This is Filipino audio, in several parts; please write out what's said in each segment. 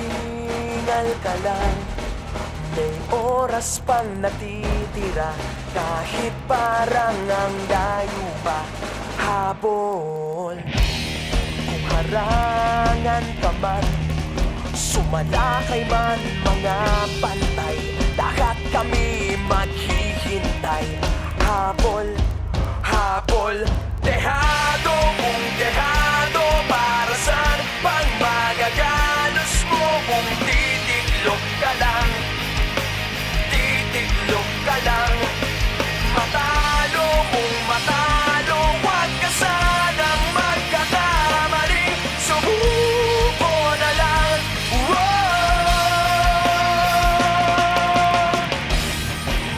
Hingal ka lang, may oras pang natitira. Kahit parang ang layo pa, habol. Kung harangan ka man, sumalakay man mga pantay, lahat kami maghihintay. Habol, habol, dehado kung dehado. Para saan pang magagalos mo kung titiklop ka lang? Titiklop ka lang. Matalo kung matalo, wag ka sanang magkakamali. Subuko na lang.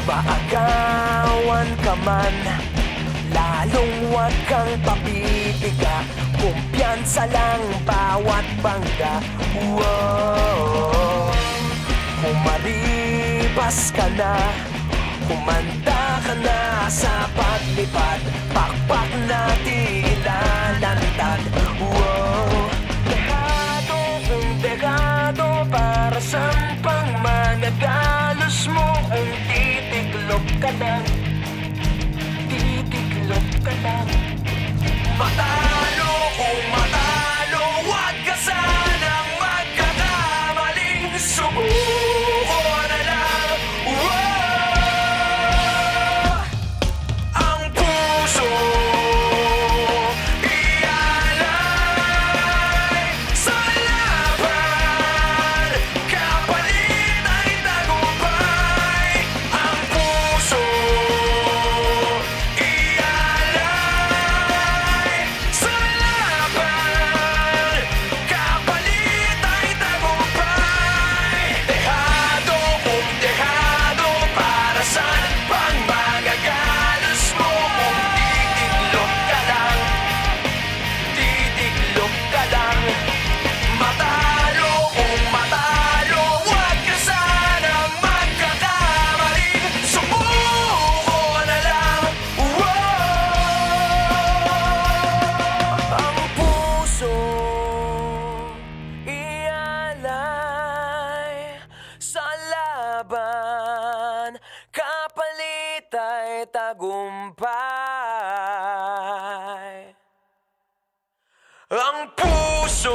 Maagawan ka man, lalong wag kang papipiga. Kumpiyansa lang bawat bangga. Kung maribas ka na, kumanda ka na sa paglipad, pakpak natin ilalantad. Dehado kung dehado, para saan pang magagalos mo kung titiklop ka lang? Titiklop ka lang. Matalo kung matalo, wag ka sanang magkakamali. Subuko na lang. Ang puso ialay sa laban, kapalit ay tagumpay. Ang puso ialay sa laban, kapalit ay tagumpay. Dehado kung dehado, para saan pang magagalos mo kung titiklop ka lang? Titiklop ka lang. Matalo kung matalo, wag ka sanang magkakamali. Sumuko na lang. Ang puso ialay sa laban, kapalit ay tagumpay. Ang puso